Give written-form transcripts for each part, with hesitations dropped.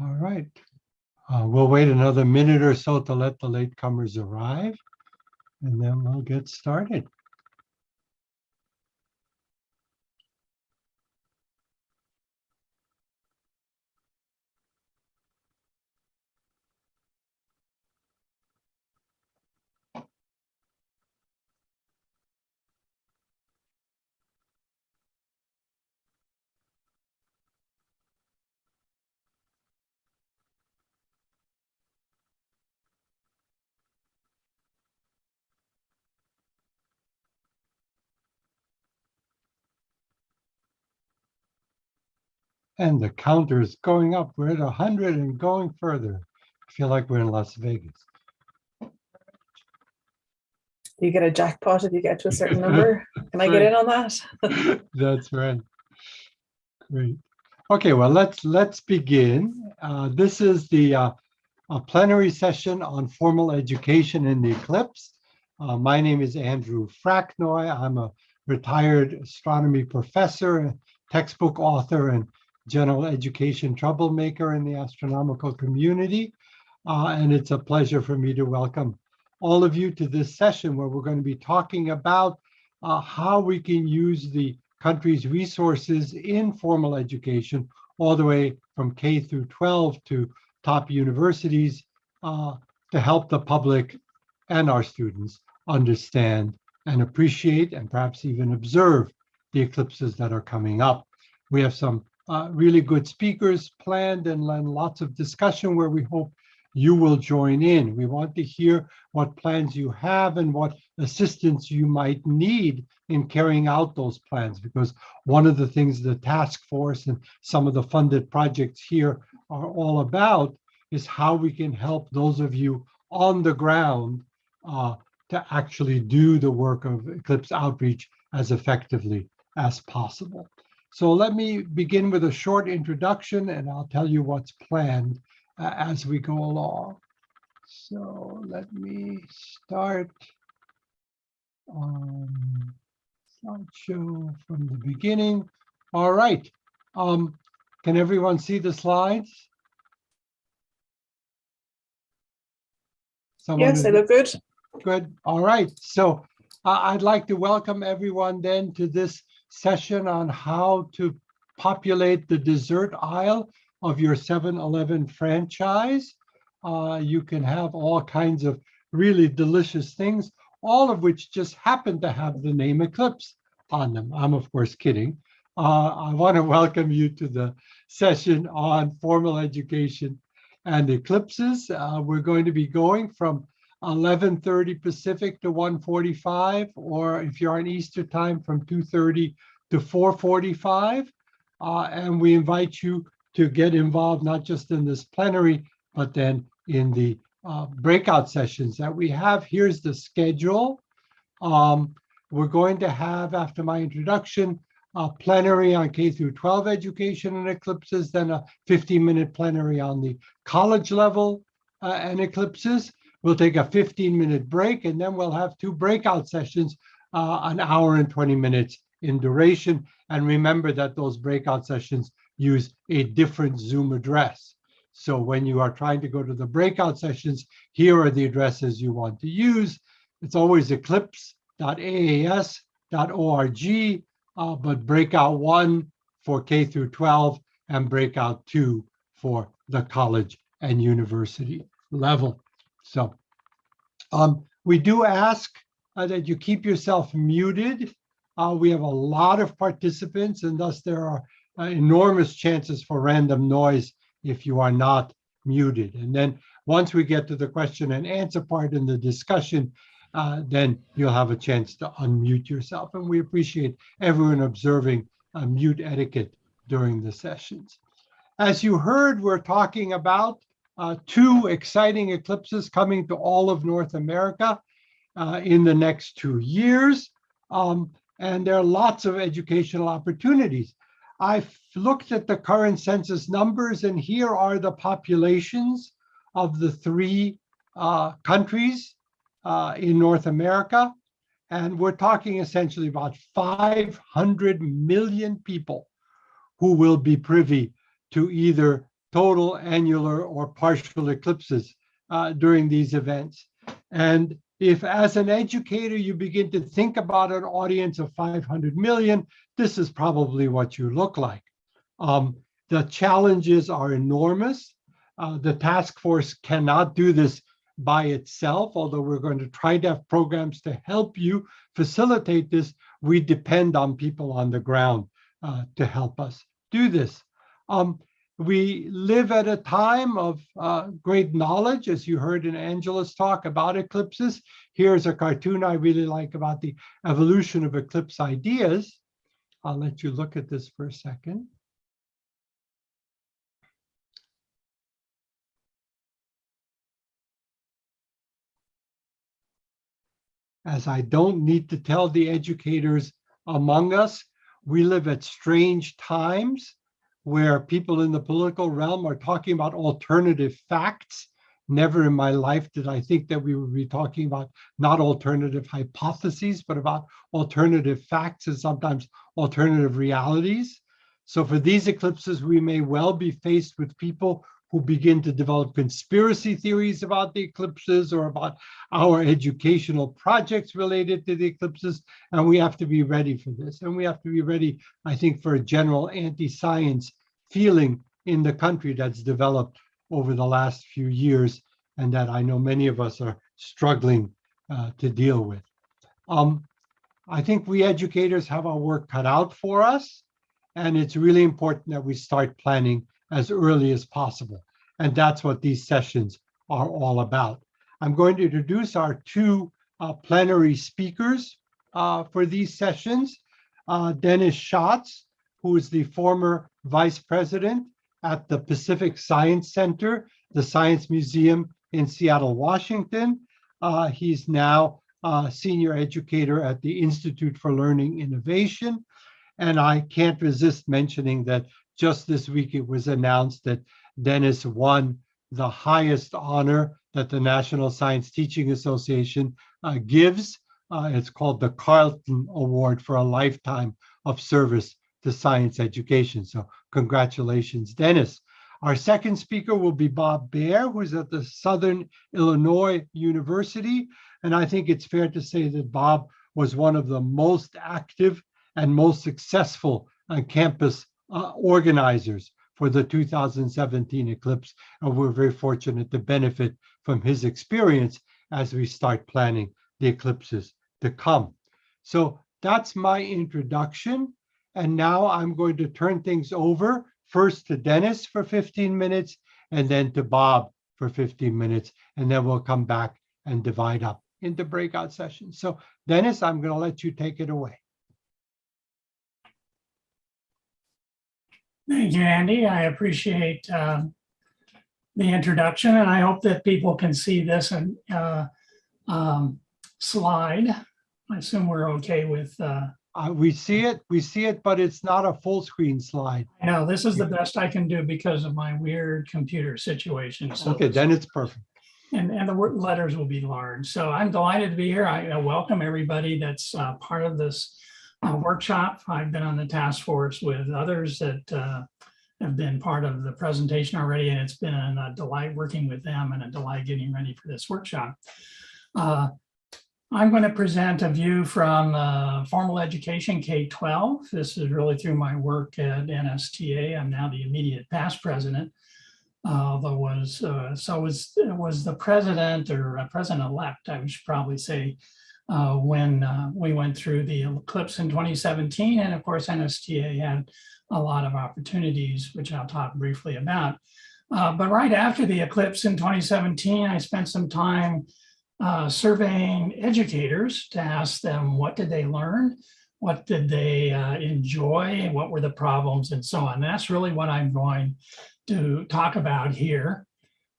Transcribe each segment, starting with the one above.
All right. We'll wait another minute or so to let the latecomers arrive, and then we'll get started. And the counter is going up. We're at 100 and going further. I feel like we're in Las Vegas. You get a jackpot if you get to a certain number. Can I get in on that? That's right. Great. Okay, well, let's begin. This is the a plenary session on formal education in the eclipse. My name is Andrew Fraknoi. I'm a retired astronomy professor, textbook author, and general education troublemaker in the astronomical community. And it's a pleasure for me to welcome all of you to this session where we're going to be talking about how we can use the country's resources in formal education, all the way from K through 12 to top universities, to help the public and our students understand and appreciate and perhaps even observe the eclipses that are coming up. We have some really good speakers planned and lots of discussion where we hope you will join in. We want to hear what plans you have and what assistance you might need in carrying out those plans, because one of the things the task force and some of the funded projects here are all about is how we can help those of you on the ground to actually do the work of eclipse outreach as effectively as possible. So let me begin with a short introduction, and I'll tell you what's planned as we go along. So let me start on slideshow from the beginning. All right. Can everyone see the slides? Yes, they look good. Good. All right. So I'd like to welcome everyone then to this session on how to populate the dessert aisle of your 7-Eleven franchise. You can have all kinds of really delicious things, all of which just happen to have the name Eclipse on them. I'm of course kidding. I want to welcome you to the session on formal education and eclipses. We're going to be going from 11:30 Pacific to 1:45, or if you're on Easter time, from 2:30 to 4:45. And we invite you to get involved, not just in this plenary, but then in the breakout sessions that we have. Here's the schedule. We're going to have, after my introduction, a plenary on K through 12 education and eclipses, then a 15-minute plenary on the college level and eclipses. We'll take a 15-minute break, and then we'll have 2 breakout sessions, an hour and 20 minutes in duration. And remember that those breakout sessions use a different Zoom address. So when you are trying to go to the breakout sessions, here are the addresses you want to use. It's always eclipse.aas.org, but breakout 1 for K through 12 and breakout 2 for the college and university level. So we do ask that you keep yourself muted. We have a lot of participants, and thus there are enormous chances for random noise if you are not muted. And then once we get to the question and answer part in the discussion, then you'll have a chance to unmute yourself. And we appreciate everyone observing mute etiquette during the sessions. As you heard, we're talking about 2 exciting eclipses coming to all of North America in the next 2 years. And there are lots of educational opportunities. I've looked at the current census numbers, and here are the populations of the 3 countries in North America. And we're talking essentially about 500 million people who will be privy to either total, annular, or partial eclipses during these events. And if as an educator, you begin to think about an audience of 500 million, this is probably what you look like. The challenges are enormous. The task force cannot do this by itself, although we're going to try to have programs to help you facilitate this. We depend on people on the ground to help us do this. We live at a time of great knowledge, as you heard in Angela's talk about eclipses. Here's a cartoon I really like about the evolution of eclipse ideas. I'll let you look at this for a second. As I don't need to tell the educators among us, we live at strange times where people in the political realm are talking about alternative facts. Never in my life did I think that we would be talking about not alternative hypotheses, but about alternative facts and sometimes alternative realities. So for these eclipses, we may well be faced with people who begin to develop conspiracy theories about the eclipses or about our educational projects related to the eclipses. And we have to be ready for this. And we have to be ready, I think, for a general anti-science feeling in the country that's developed over the last few years, and that I know many of us are struggling to deal with. I think we educators have our work cut out for us, and it's really important that we start planning as early as possible. And that's what these sessions are all about. I'm going to introduce our two plenary speakers for these sessions. Dennis Schatz, who is the former vice president at the Pacific Science Center, the Science Museum in Seattle, Washington. He's now a senior educator at the Institute for Learning Innovation. And I can't resist mentioning that just this week it was announced that Dennis won the highest honor that the National Science Teaching Association gives. It's called the Carlton Award for a lifetime of service to science education. So congratulations, Dennis. Our second speaker will be Bob Baer, who's at the Southern Illinois University. And I think it's fair to say that Bob was one of the most active and most successful campus organizers for the 2017 eclipse. And we're very fortunate to benefit from his experience as we start planning the eclipses to come. So that's my introduction. And now I'm going to turn things over first to Dennis for 15 minutes and then to Bob for 15 minutes. And then we'll come back and divide up into breakout sessions. So Dennis, I'm going to let you take it away. Thank you, Andy. I appreciate the introduction, and I hope that people can see this slide. I assume we're okay with. We see it, but it's not a full screen slide. No, this is the best I can do because of my weird computer situation. So okay, then it's perfect. And the letters will be large. So I'm delighted to be here. I welcome everybody that's part of this workshop. I've been on the task force with others that have been part of the presentation already, and it's been a delight working with them and a delight getting ready for this workshop. I'm going to present a view from formal education K-12. This is really through my work at NSTA. I'm now the immediate past president, although was the president or president-elect, I should probably say, when we went through the eclipse in 2017. And of course, NSTA had a lot of opportunities, which I'll talk briefly about. But right after the eclipse in 2017, I spent some time surveying educators to ask them what did they learn, what did they enjoy, what were the problems, and so on. And that's really what I'm going to talk about here.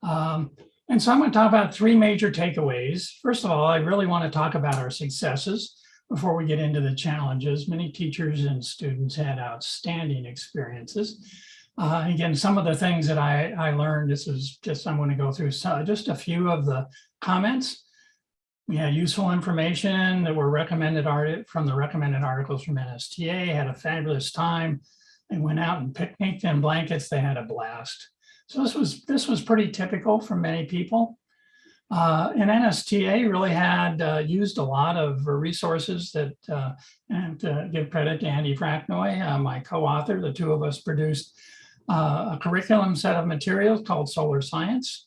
And so I'm going to talk about three major takeaways. First of all, I really want to talk about our successes before we get into the challenges. Many teachers and students had outstanding experiences. Again, some of the things that I learned, this is just, I'm going to go through just a few of the comments. We had useful information that were recommended from the recommended articles from NSTA, had a fabulous time. They went out and picnicked in blankets. They had a blast. So this was pretty typical for many people. And NSTA really had used a lot of resources that, and to give credit to Andy Fraknoi, my co-author, the two of us produced a curriculum set of materials called Solar Science.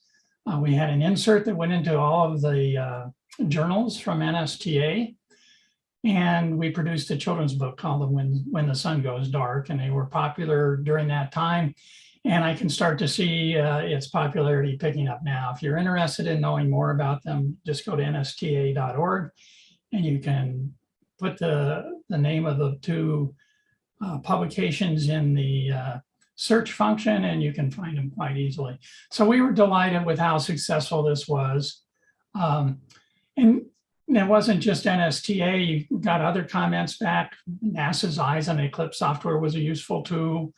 We had an insert that went into all of the journals from NSTA. And we produced a children's book called When the Sun Goes Dark, and they were popular during that time. And I can start to see its popularity picking up now. If you're interested in knowing more about them, just go to nsta.org and you can put the name of the two publications in the search function and you can find them quite easily. So we were delighted with how successful this was. And it wasn't just NSTA, you got other comments back. NASA's Eyes on Eclipse software was a useful tool.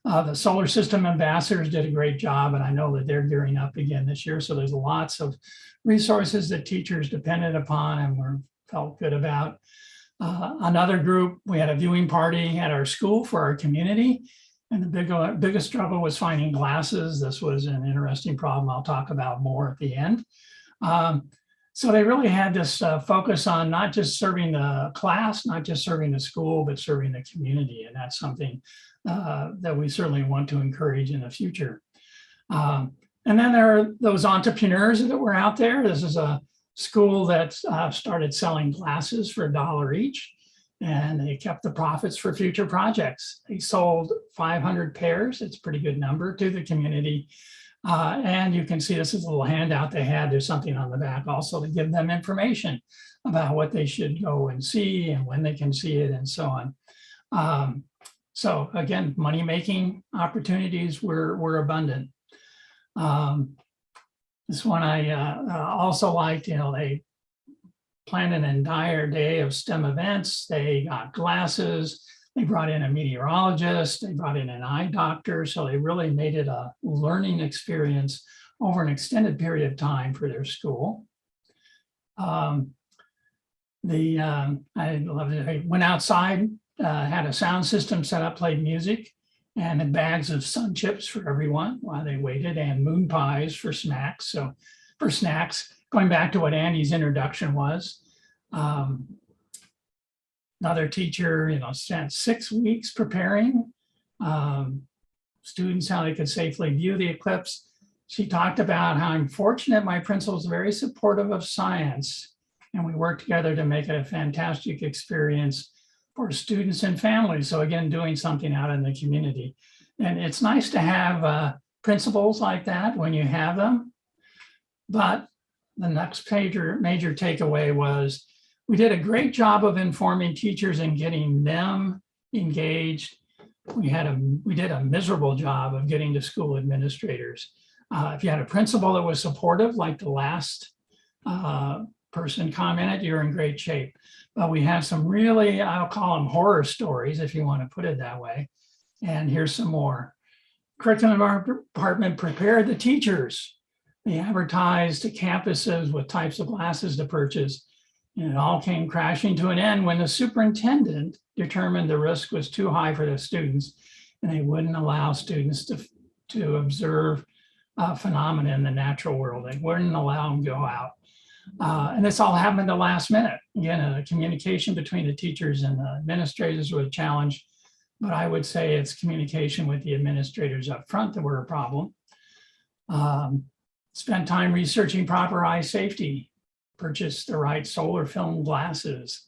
The Solar System Ambassadors did a great job, and I know that they're gearing up again this year. So there's lots of resources that teachers depended upon and felt good about. Another group, we had a viewing party at our school for our community. And the biggest struggle was finding glasses. This was an interesting problem I'll talk about more at the end. So they really had this focus on not just serving the class, not just serving the school, but serving the community. And that's something that we certainly want to encourage in the future. And then there are those entrepreneurs that were out there. This is a school that started selling glasses for $1 each, and they kept the profits for future projects. They sold 500 pairs. It's a pretty good number to the community. And you can see this is a little handout they had. There's something on the back also to give them information about what they should go and see and when they can see it and so on. So again, money-making opportunities were abundant. This one I also liked, they planned an entire day of STEM events. They got glasses. They brought in a meteorologist, they brought in an eye doctor, so they really made it a learning experience over an extended period of time for their school. I loved it. They went outside, had a sound system set up, played music, and had bags of sun chips for everyone while they waited, and moon pies for snacks. So for snacks, going back to what Andy's introduction was, another teacher, spent 6 weeks preparing students how they could safely view the eclipse. She talked about how I'm fortunate my principal is very supportive of science, and we worked together to make it a fantastic experience for students and families. So again, doing something out in the community. And it's nice to have principals like that when you have them. But the next major takeaway was, we did a great job of informing teachers and getting them engaged. We did a miserable job of getting to school administrators. If you had a principal that was supportive, like the last person commented, you're in great shape. But we have some really, I'll call them horror stories, if you want to put it that way. And here's some more. Curriculum department prepared the teachers. They advertised to campuses with types of glasses to purchase. And it all came crashing to an end when the superintendent determined the risk was too high for the students, and they wouldn't allow students to observe phenomena in the natural world. They wouldn't allow them to go out. And this all happened at the last minute. Again, communication between the teachers and the administrators was a challenge, but I would say it's communication with the administrators up front that were a problem. Spent time researching proper eye safety, purchased the right solar film glasses.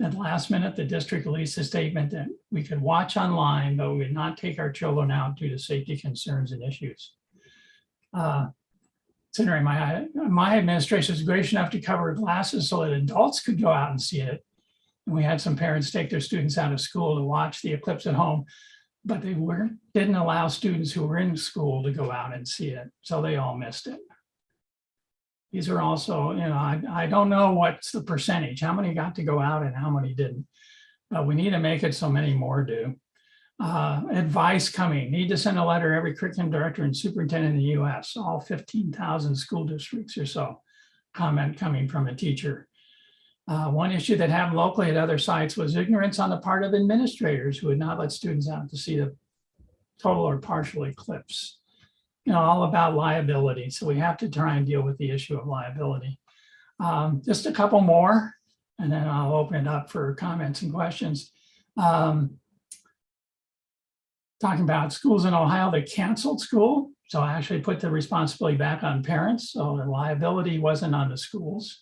At the last minute, the district released a statement that we could watch online, but we would not take our children out due to safety concerns and issues. Considering my administration was gracious enough to cover glasses so that adults could go out and see it. And we had some parents take their students out of school to watch the eclipse at home, but they didn't allow students who were in school to go out and see it. So they all missed it. These are also, I don't know what's the percentage, how many got to go out and how many didn't. But we need to make it so many more do. Advice coming, need to send a letter to every curriculum director and superintendent in the US, all 15,000 school districts or so. Comment coming from a teacher. One issue that happened locally at other sites was ignorance on the part of administrators who would not let students out to see the total or partial eclipse. all about liability. So we have to try and deal with the issue of liability. Just a couple more, and then I'll open it up for comments and questions. Talking about schools in Ohio that canceled school. So I actually put the responsibility back on parents. So the liability wasn't on the schools.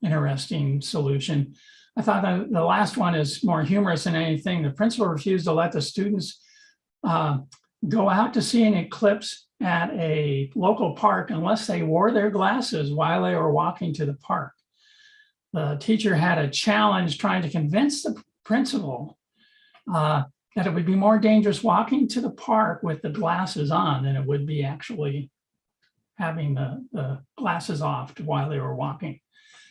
Interesting solution. I thought that the last one is more humorous than anything. The principal refused to let the students go out to see an eclipse at a local park unless they wore their glasses while they were walking to the park. The teacher had a challenge trying to convince the principal that it would be more dangerous walking to the park with the glasses on than it would be actually having the glasses off while they were walking.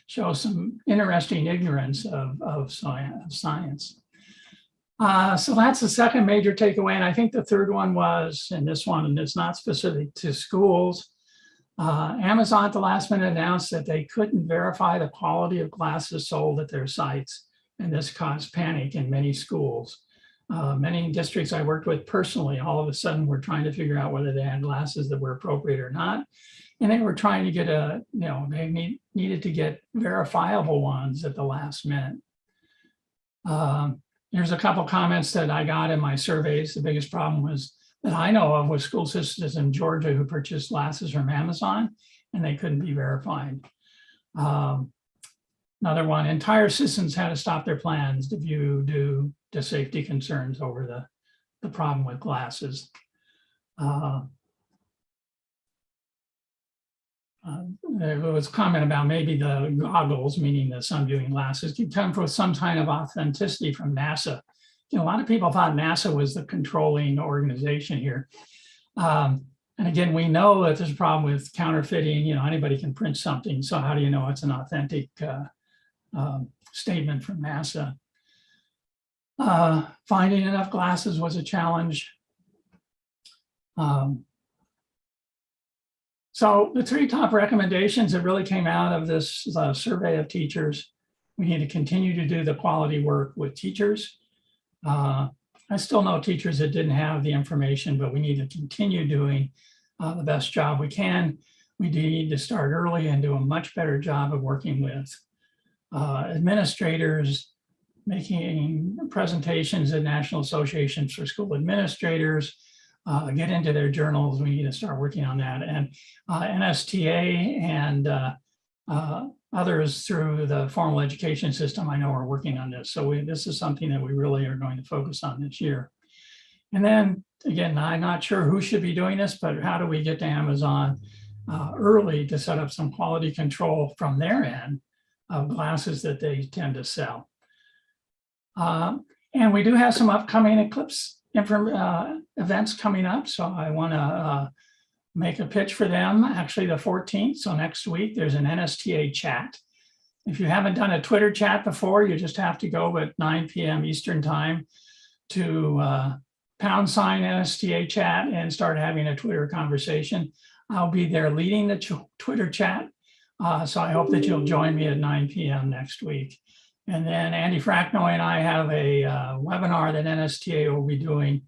Shows some interesting ignorance of science. So that's the second major takeaway. And I think the third one was, and this one is not specific to schools. Amazon at the last minute announced that they couldn't verify the quality of glasses sold at their sites. And this caused panic in many schools. Many districts I worked with personally, all of a sudden were trying to figure out whether they had glasses that were appropriate or not. And they were trying to get they needed to get verifiable ones at the last minute. There's a couple comments that I got in my surveys. The biggest problem was that I know of was school systems in Georgia who purchased glasses from Amazon and they couldn't be verified. Another one, entire systems had to stop their plans due to safety concerns over the problem with glasses. There was a comment about maybe the goggles, meaning the sun viewing glasses, could come with some kind of authenticity from NASA. A lot of people thought NASA was the controlling organization here. And again, we know that there's a problem with counterfeiting. Anybody can print something. So how do you know it's an authentic statement from NASA? Finding enough glasses was a challenge. So the three top recommendations that really came out of this survey of teachers: we need to continue to do the quality work with teachers. I still know teachers that didn't have the information, but we need to continue doing the best job we can. We need to start early and do a much better job of working with administrators, making presentations at National Associations for School Administrators, get into their journals. We need to start working on that. And NSTA and others through the formal education system, I know, are working on this. So this is something that we really are going to focus on this year. And then again, I'm not sure who should be doing this, but how do we get to Amazon early to set up some quality control from their end of glasses that they tend to sell? And we do have some upcoming Eclipse events coming up. So I want to make a pitch for them. Actually, the 14th, so next week, there's an NSTA chat. If you haven't done a Twitter chat before, you just have to go at 9 p.m. Eastern time to # NSTA chat and start having a Twitter conversation. I'll be there leading the Twitter chat. So I hope that you'll join me at 9 p.m. next week. And then Andy Fraknoi and I have a webinar that NSTA will be doing,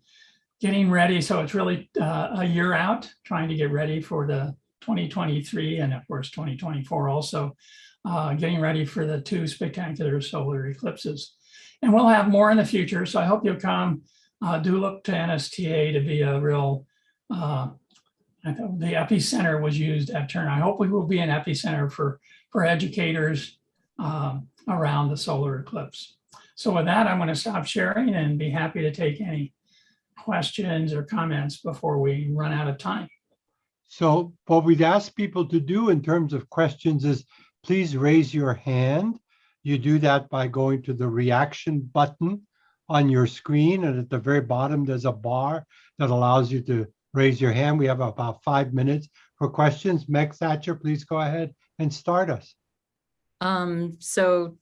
getting ready. So it's really a year out, trying to get ready for the 2023 and of course 2024 also, getting ready for the 2 spectacular solar eclipses. And we'll have more in the future. So I hope you'll come. Do look to NSTA to be a real, I thought the epicenter was used at Turner. I hope we will be an epicenter for educators around the solar eclipse. So with that, I'm going to stop sharing and be happy to take any questions or comments before we run out of time. So what we'd ask people to do in terms of questions is please raise your hand. You do that by going to the reaction button on your screen, and at the very bottom there's a bar that allows you to raise your hand. We have about 5 minutes for questions. Meg Thatcher, please go ahead and start us. So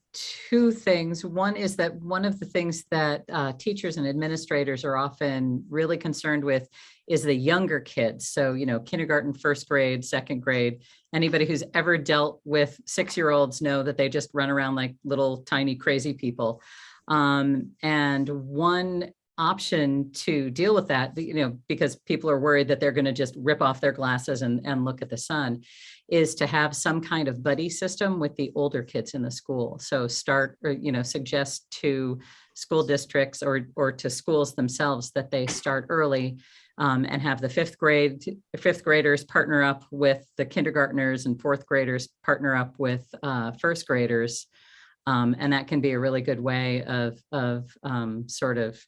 2 things. One is that one of the things that teachers and administrators are often really concerned with is the younger kids. So, kindergarten, 1st grade, 2nd grade, anybody who's ever dealt with 6-year-olds know that they just run around like little tiny crazy people. And one option to deal with that, because people are worried that they're going to just rip off their glasses and look at the sun, is to have some kind of buddy system with the older kids in the school. So start, or, suggest to school districts or to schools themselves that they start early, and have the fifth graders partner up with the kindergartners, and fourth graders partner up with first graders. And that can be a really good way of sort of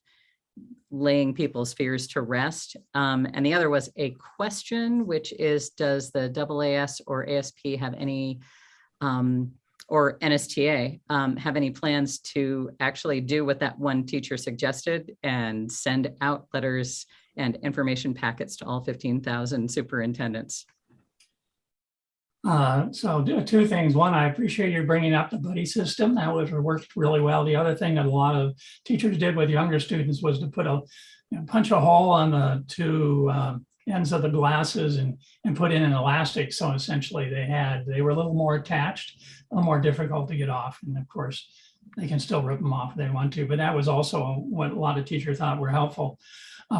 laying people's fears to rest. And the other was a question, which is, does the AAS or ASP have any, or NSTA, have any plans to actually do what that one teacher suggested and send out letters and information packets to all 15,000 superintendents? So two things. One, I appreciate you bringing up the buddy system. That worked really well. The other thing that a lot of teachers did with younger students was to put punch a hole on the two ends of the glasses and put in an elastic. So essentially they were a little more attached, a little more difficult to get off. And of course, they can still rip them off if they want to, but that was also what a lot of teachers thought were helpful.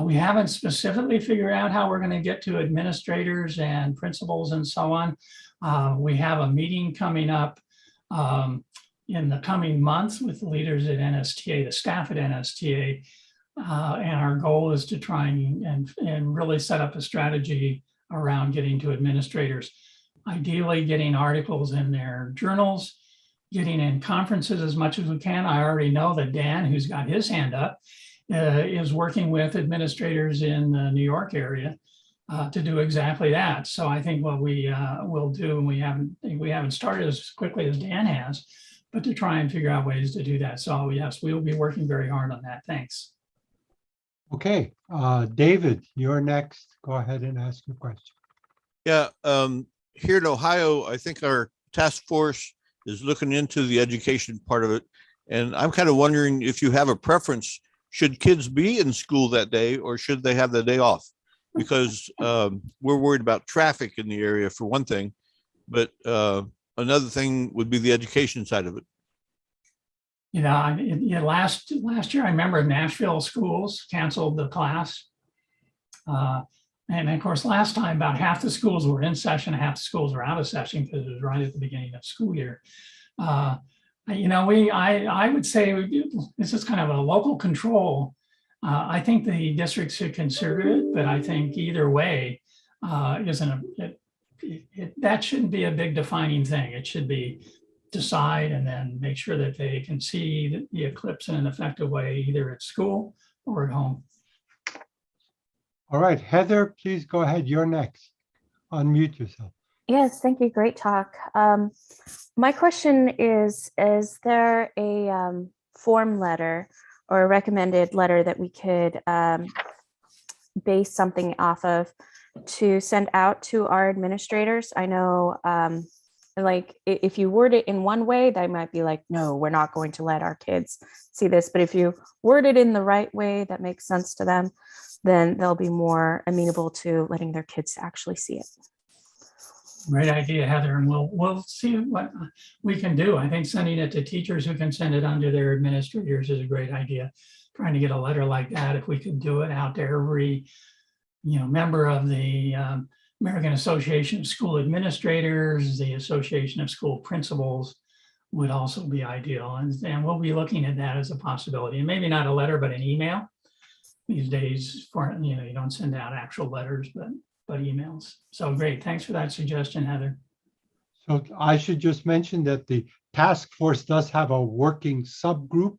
We haven't specifically figured out how we're going to get to administrators and principals and so on. We have a meeting coming up in the coming months with the leaders at NSTA, the staff at NSTA. And our goal is to try and really set up a strategy around getting to administrators. Ideally, getting articles in their journals, getting in conferences as much as we can. I already know that Dan, who's got his hand up, is working with administrators in the New York area to do exactly that. So I think what we will do, and we haven't started as quickly as Dan has, but to try and figure out ways to do that. So yes, we will be working very hard on that. Thanks. Okay, David, you're next. Go ahead and ask your question. Yeah, here in Ohio, I think our task force is looking into the education part of it. And I'm kind of wondering if you have a preference. Should kids be in school that day or should they have the day off? Because we're worried about traffic in the area for one thing, but another thing would be the education side of it. Last year, I remember Nashville schools canceled the class. And of course, last time about half the schools were in session, half the schools were out of session because it was right at the beginning of school year. I would say this is kind of a local control. I think the district should consider it, but I think either way that shouldn't be a big defining thing. It should be decide and then make sure that they can see the eclipse in an effective way, either at school or at home. All right, Heather, please go ahead. You're next. Unmute yourself. Yes, thank you. Great talk. My question is there a form letter or a recommended letter that we could base something off of to send out to our administrators? I know, like, if you word it in one way, they might be like, no, we're not going to let our kids see this. But if you word it in the right way that makes sense to them, then they'll be more amenable to letting their kids actually see it. Great idea, Heather, and we'll see what we can do. I think sending it to teachers who can send it on to their administrators is a great idea. Trying to get a letter like that, if we could do it out to every member of the American Association of School Administrators, the Association of School Principals, would also be ideal. And we'll be looking at that as a possibility. And maybe not a letter, but an email. These days, you don't send out actual letters, but emails. So great. Thanks for that suggestion, Heather. So I should just mention that the task force does have a working subgroup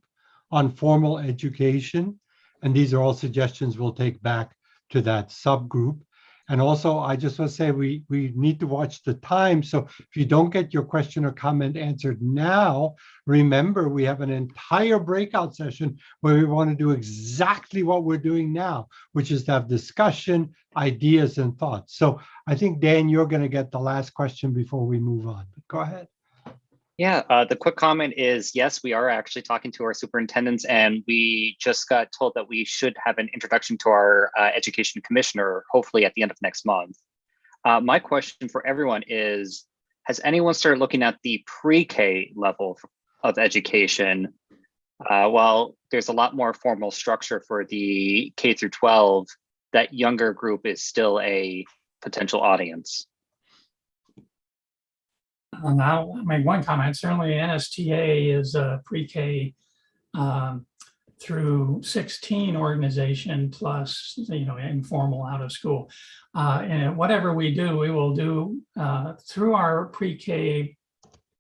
on formal education. And these are all suggestions we'll take back to that subgroup. And also, I just want to say we need to watch the time. So if you don't get your question or comment answered now, remember we have an entire breakout session where we want to do exactly what we're doing now, which is to have discussion, ideas, and thoughts. So I think, Dan, you're going to get the last question before we move on. Go ahead. Yeah, the quick comment is, yes, we are actually talking to our superintendents, and we just got told that we should have an introduction to our education commissioner, hopefully at the end of next month. My question for everyone is, has anyone started looking at the pre-K level of education While there's a lot more formal structure for the K through 12, that younger group is still a potential audience. I'll make one comment. Certainly NSTA is a pre-K through 16 organization plus, informal out of school. And whatever we do, we will do through our pre-K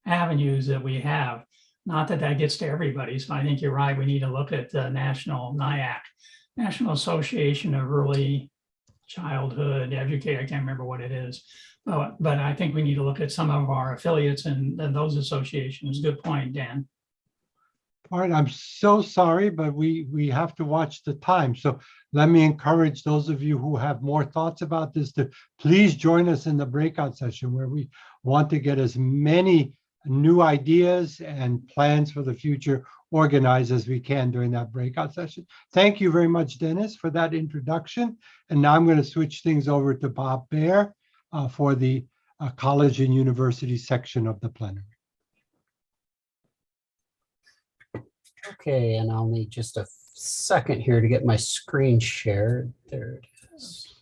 avenues that we have. Not that that gets to everybody. So I think you're right. We need to look at the national NIAC, National Association of Early Childhood Education. I can't remember what it is. But I think we need to look at some of our affiliates and those associations. Good point, Dan. All right, I'm so sorry, but we have to watch the time. So let me encourage those of you who have more thoughts about this to please join us in the breakout session, where we want to get as many new ideas and plans for the future organized as we can during that breakout session. Thank you very much, Dennis, for that introduction. And now I'm going to switch things over to Bob Baer for the college and university section of the plenary. Okay, and I'll need just a second here to get my screen shared. There it is.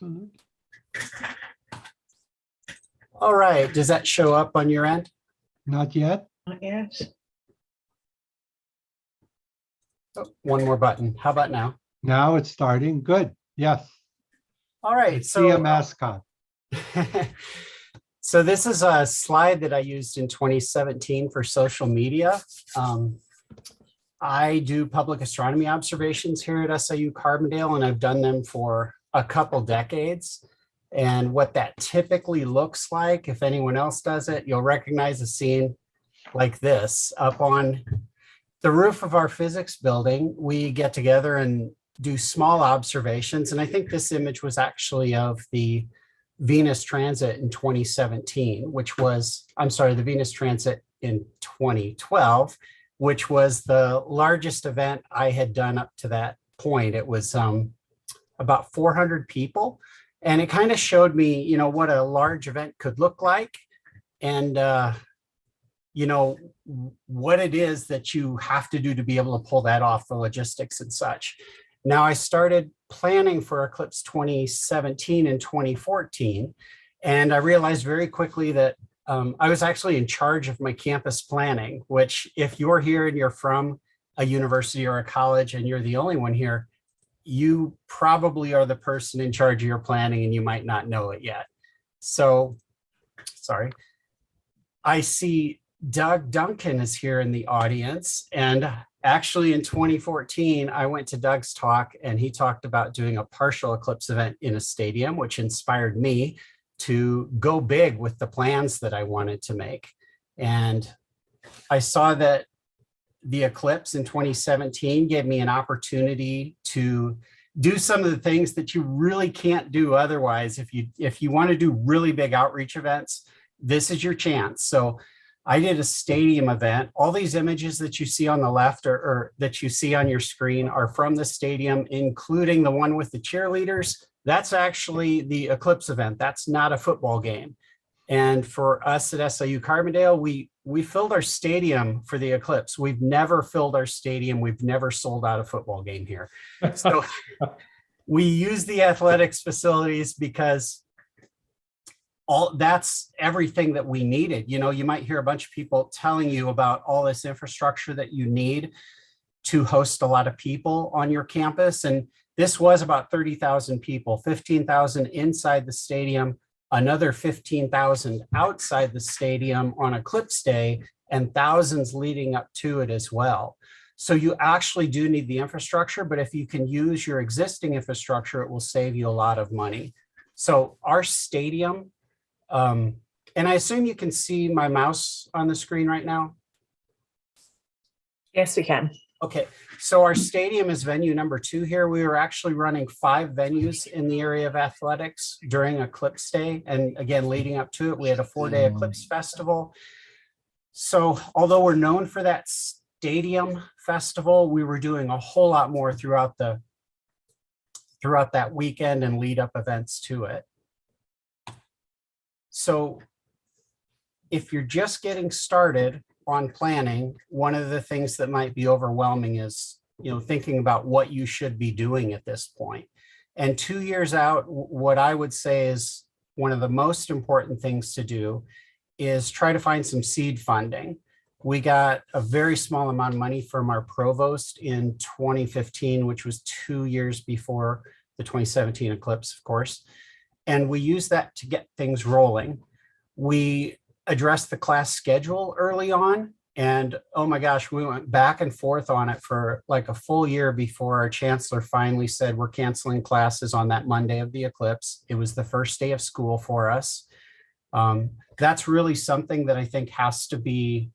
All right, does that show up on your end? Not yet? Not yet. Oh, one more button. How about now? Now it's starting. Good. Yes. All right, I see a so mascot. so this is a slide that I used in 2017 for social media. I do public astronomy observations here at SIU Carbondale, and I've done them for a couple decades. And what that typically looks like, if anyone else does it, you'll recognize a scene like this. Up on the roof of our physics building, we get together and do small observations. And I think this image was actually of the Venus transit in 2017, which was, I'm sorry, the Venus transit in 2012, which was the largest event I had done up to that point. It was about 400 people. And it kind of showed me, what a large event could look like, and, what it is that you have to do to be able to pull that off, the logistics and such. Now, I started planning for Eclipse 2017 and 2014, and I realized very quickly that I was actually in charge of my campus planning, which if you're here and you're from a university or a college and you're the only one here, you probably are the person in charge of your planning and you might not know it yet. So, sorry. I see Doug Duncan is here in the audience. And actually in 2014, I went to Doug's talk and he talked about doing a partial eclipse event in a stadium, which inspired me to go big with the plans that I wanted to make. And I saw that the eclipse in 2017 gave me an opportunity to do some of the things that you really can't do otherwise. If you want to do really big outreach events, this is your chance. So I did a stadium event. All these images that you see on the left or that you see on your screen are from the stadium, including the one with the cheerleaders. That's actually the eclipse event. That's not a football game. And for us at SIU Carbondale, we filled our stadium for the eclipse. We've never filled our stadium. We've never sold out a football game here. So we use the athletics facilities because that's everything that we needed. You might hear a bunch of people telling you about all this infrastructure that you need to host a lot of people on your campus. And this was about 30,000 people, 15,000 inside the stadium, another 15,000 outside the stadium on Eclipse Day, and thousands leading up to it as well. So you actually do need the infrastructure, but if you can use your existing infrastructure, it will save you a lot of money. So our stadium, and I assume you can see my mouse on the screen right now? Yes, we can. Okay, so our stadium is venue number 2 here. We were actually running 5 venues in the area of athletics during Eclipse Day. And again, leading up to it, we had a 4-day Eclipse Festival. So although we're known for that stadium festival, we were doing a whole lot more throughout that weekend and lead up events to it. So if you're just getting started on planning, one of the things that might be overwhelming is, thinking about what you should be doing at this point. And 2 years out, what I would say is one of the most important things to do is try to find some seed funding. We got a very small amount of money from our provost in 2015, which was 2 years before the 2017 eclipse, of course. And we used that to get things rolling. We addressed the class schedule early on. And oh my gosh, we went back and forth on it for like a full year before our chancellor finally said, we're canceling classes on that Monday of the eclipse. It was the first day of school for us. That's really something that I think has to be,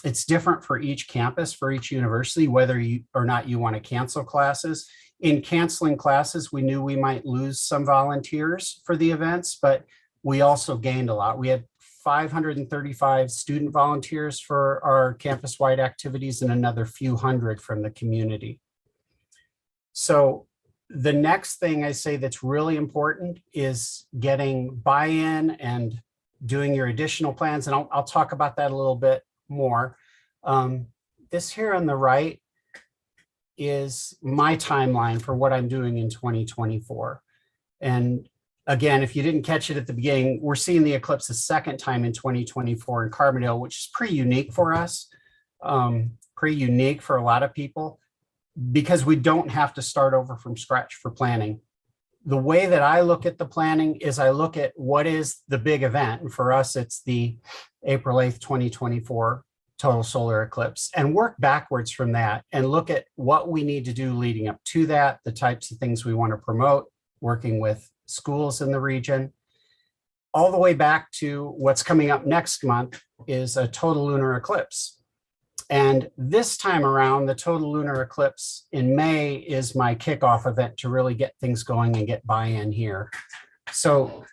it's different for each campus, for each university, whether you or not you want to cancel classes. In canceling classes, we knew we might lose some volunteers for the events, but we also gained a lot. We had 535 student volunteers for our campus-wide activities and another few hundred from the community. So the next thing I say that's really important is getting buy-in and doing your additional plans. And I'll talk about that a little bit more. This here on the right is my timeline for what I'm doing in 2024. And again, if you didn't catch it at the beginning, we're seeing the eclipse a second time in 2024 in Carbondale, which is pretty unique for us, pretty unique for a lot of people, because we don't have to start over from scratch for planning. The way that I look at the planning is I look at what is the big event. And for us, it's the April 8th, 2024 total solar eclipse, and work backwards from that and look at what we need to do leading up to that, the types of things we want to promote, working with schools in the region, all the way back to what's coming up next month is a total lunar eclipse. And this time around, the total lunar eclipse in May is my kickoff event to really get things going and get buy-in here. So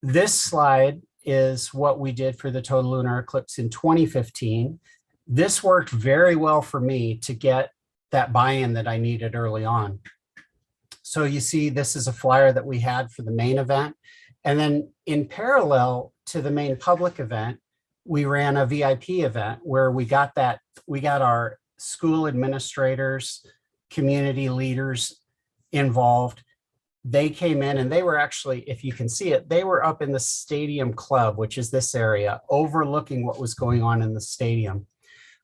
this slide is what we did for the total lunar eclipse in 2015. This worked very well for me to get that buy-in that I needed early on. So you see, this is a flyer that we had for the main event. And then in parallel to the main public event, we ran a VIP event where we got our school administrators, community leaders involved. They came in and they were actually, if you can see it, they were up in the stadium club, which is this area, overlooking what was going on in the stadium.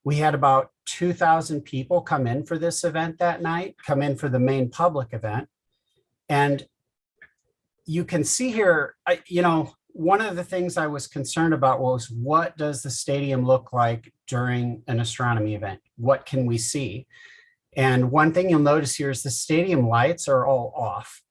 We had about 2,000 people come in for this event that night, come in for the main public event. And you can see here, one of the things I was concerned about was, what does the stadium look like during an astronomy event? What can we see? And one thing you'll notice here is the stadium lights are all off.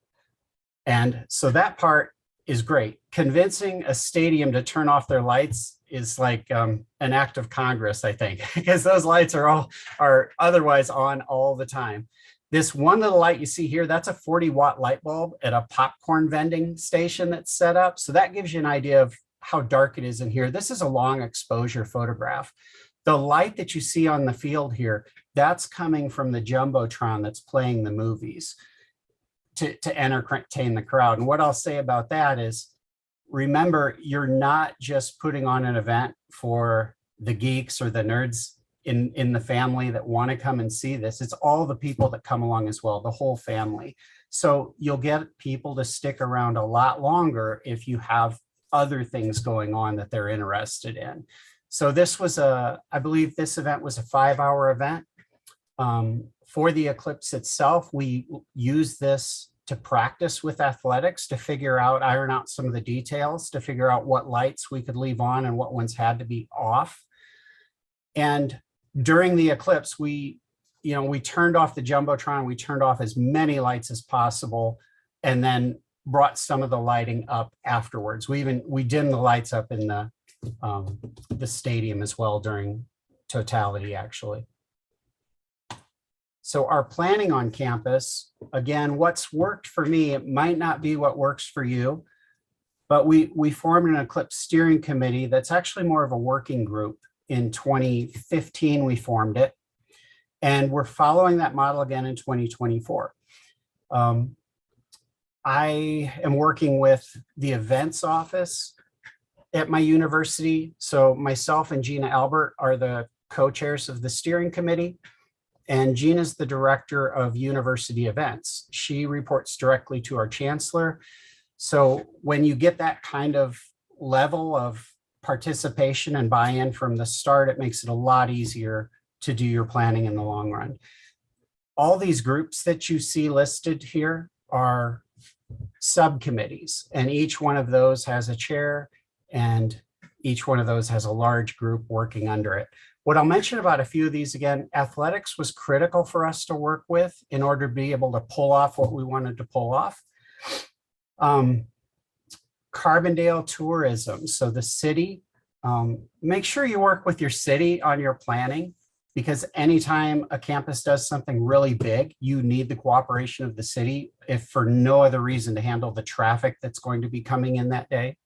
And so that part is great. Convincing a stadium to turn off their lights is like an act of Congress, I think, because those lights are otherwise on all the time. This one little light you see here, that's a 40-watt light bulb at a popcorn vending station that's set up. So that gives you an idea of how dark it is in here. This is a long exposure photograph. The light that you see on the field here, that's coming from the Jumbotron that's playing the movies to entertain the crowd. And what I'll say about that is, remember, you're not just putting on an event for the geeks or the nerds in the family that want to come and see this. It's all the people that come along as well, the whole family. So you'll get people to stick around a lot longer if you have other things going on that they're interested in. So this was I believe this event was a 5-hour event. For the eclipse itself, we used this to practice with athletics, to iron out some of the details, to figure out what lights we could leave on and what ones had to be off. And during the eclipse, we turned off the Jumbotron, we turned off as many lights as possible, and then brought some of the lighting up afterwards. We dimmed the lights up in the stadium as well during totality, actually. So our planning on campus, again, what's worked for me, it might not be what works for you, but we formed an eclipse steering committee that's actually more of a working group. In 2015, we formed it, and we're following that model again in 2024. I am working with the events office at my university. So myself and Gina Albert are the co-chairs of the steering committee. And Gina's the director of university events. She reports directly to our chancellor. So when you get that kind of level of participation and buy-in from the start, it makes it a lot easier to do your planning in the long run. All these groups that you see listed here are subcommittees, and each one of those has a chair, and each one of those has a large group working under it. What I'll mention about a few of these again, athletics was critical for us to work with in order to be able to pull off what we wanted to pull off. Carbondale tourism. So the city, make sure you work with your city on your planning, because anytime a campus does something really big, you need the cooperation of the city, if for no other reason, to handle the traffic that's going to be coming in that day.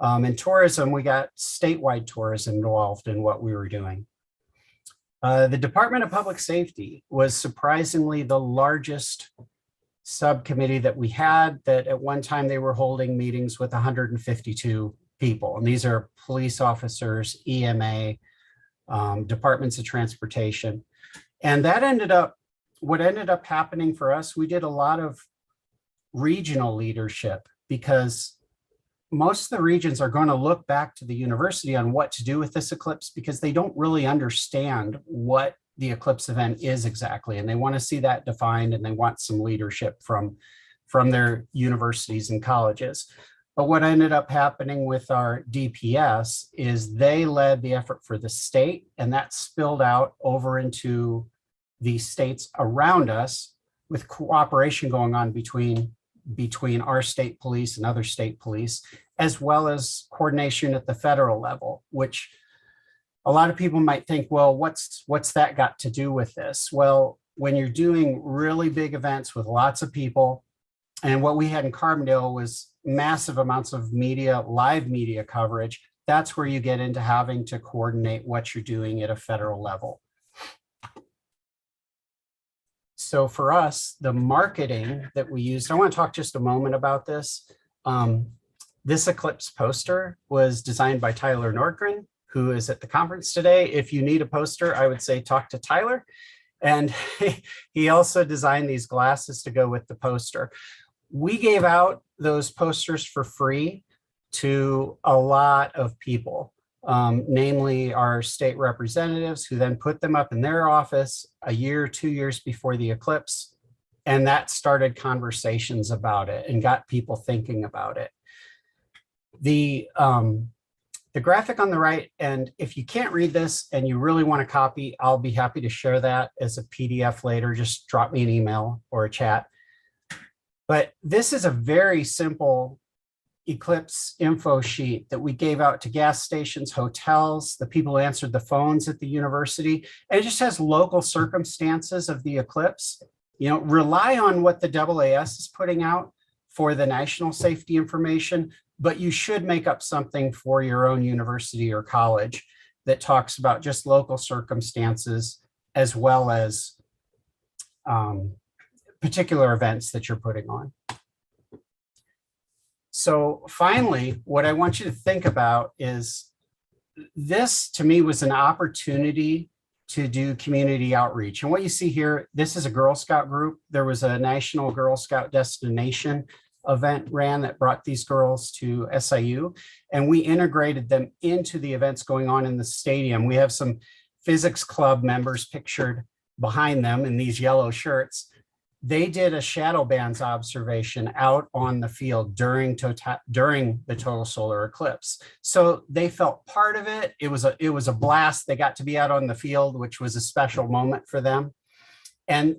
In tourism, we got statewide tourism involved in what we were doing. The Department of Public Safety was surprisingly the largest subcommittee that we had, that at one time they were holding meetings with 152 people. And these are police officers, EMA, departments of transportation. And that what ended up happening for us, we did a lot of regional leadership, because most of the regions are going to look back to the university on what to do with this eclipse, because they don't really understand what the eclipse event is exactly. And they want to see that defined, and they want some leadership from their universities and colleges. But what ended up happening with our DPS is they led the effort for the state, and that spilled out over into the states around us, with cooperation going on between our state police and other state police, as well as coordination at the federal level, which a lot of people might think, well, what's that got to do with this? Well, when you're doing really big events with lots of people, and what we had in Carbondale was massive amounts of media, live media coverage, that's where you get into having to coordinate what you're doing at a federal level. So for us, the marketing that we used, I want to talk just a moment about this. This Eclipse poster was designed by Tyler Nordgren, who is at the conference today. If you need a poster, I would say talk to Tyler. And he also designed these glasses to go with the poster. We gave out those posters for free to a lot of people, namely our state representatives, who then put them up in their office a year, 2 years before the eclipse. And that started conversations about it and got people thinking about it. The graphic on the right, and if you can't read this and you really want a copy, I'll be happy to share that as a PDF later. Just drop me an email or a chat. But this is a very simple Eclipse info sheet that we gave out to gas stations, hotels, the people who answered the phones at the university. And it just has local circumstances of the eclipse. You know, rely on what the AAS is putting out for the national safety information, but you should make up something for your own university or college that talks about just local circumstances, as well as particular events that you're putting on. So finally, what I want you to think about is this, to me, was an opportunity to do community outreach. And what you see here, this is a Girl Scout group. There was a National Girl Scout Destination event ran that brought these girls to SIU, and we integrated them into the events going on in the stadium. We have some physics club members pictured behind them in these yellow shirts. They did a shadow bands observation out on the field during the total solar eclipse. So they felt part of it. It was a blast. They got to be out on the field, which was a special moment for them. And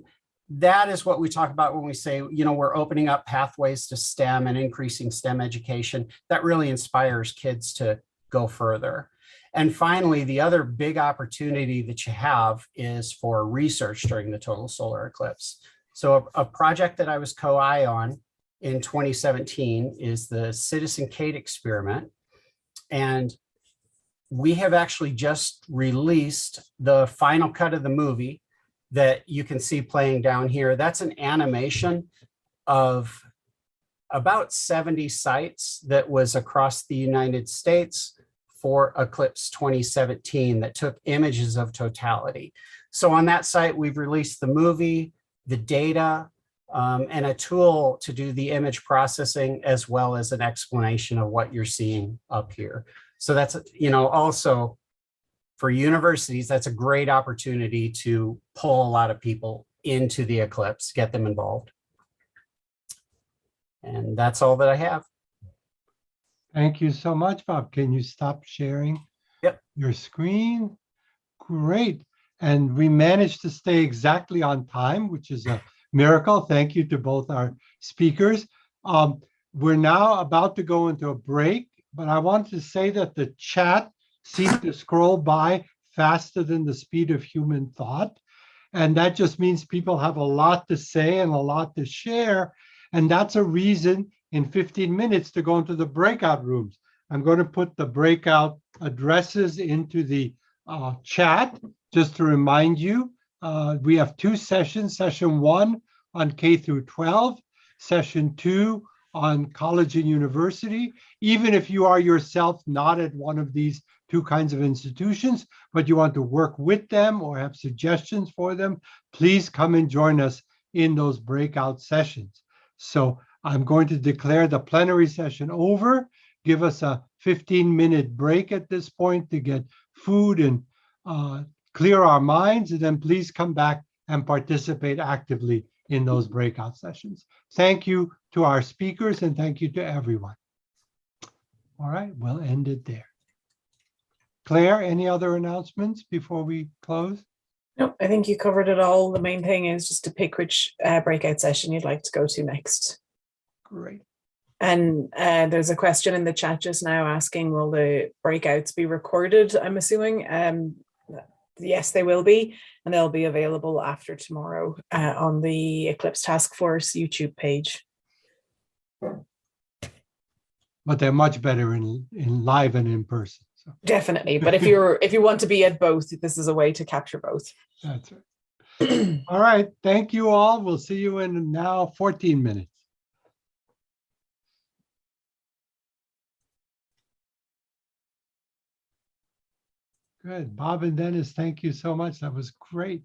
that is what we talk about when we say, you know, we're opening up pathways to STEM and increasing STEM education. That really inspires kids to go further. And finally, the other big opportunity that you have is for research during the total solar eclipse. So a project that I was co-I on in 2017 is the Citizen Kate experiment. And we have actually just released the final cut of the movie that you can see playing down here. That's an animation of about 70 sites that was across the United States for Eclipse 2017 that took images of totality. So on that site, we've released the movie, the data, and a tool to do the image processing, as well as an explanation of what you're seeing up here. So that's, also for universities, that's a great opportunity to pull a lot of people into the eclipse, get them involved. And that's all that I have. Thank you so much, Bob. Can you stop sharing your screen? Great. And we managed to stay exactly on time, which is a miracle. Thank you to both our speakers. We're now about to go into a break, but I want to say that the chat seems to scroll by faster than the speed of human thought. And that just means people have a lot to say and a lot to share. And that's a reason in 15 minutes to go into the breakout rooms. I'm going to put the breakout addresses into the chat just to remind you. We have 2 sessions, session 1 on K through 12, session 2 on college and university. Even if you are yourself not at one of these 2 kinds of institutions, but you want to work with them or have suggestions for them, please come and join us in those breakout sessions. So I'm going to declare the plenary session over, give us a 15-minute break at this point to get food and clear our minds, and then please come back and participate actively in those breakout sessions. Thank you to our speakers and thank you to everyone. All right, we'll end it there. Claire, any other announcements before we close? No, I think you covered it all. The main thing is just to pick which breakout session you'd like to go to next. Great. And there's a question in the chat just now asking, will the breakouts be recorded? I'm assuming. Yes, they will be, and they'll be available after tomorrow on the Eclipse Task Force YouTube page. But they're much better in live and in person. So. Definitely, but if you want to be at both, this is a way to capture both. That's right. All right, thank you all. We'll see you in now 14 minutes. Good. Bob and Dennis, thank you so much. That was great.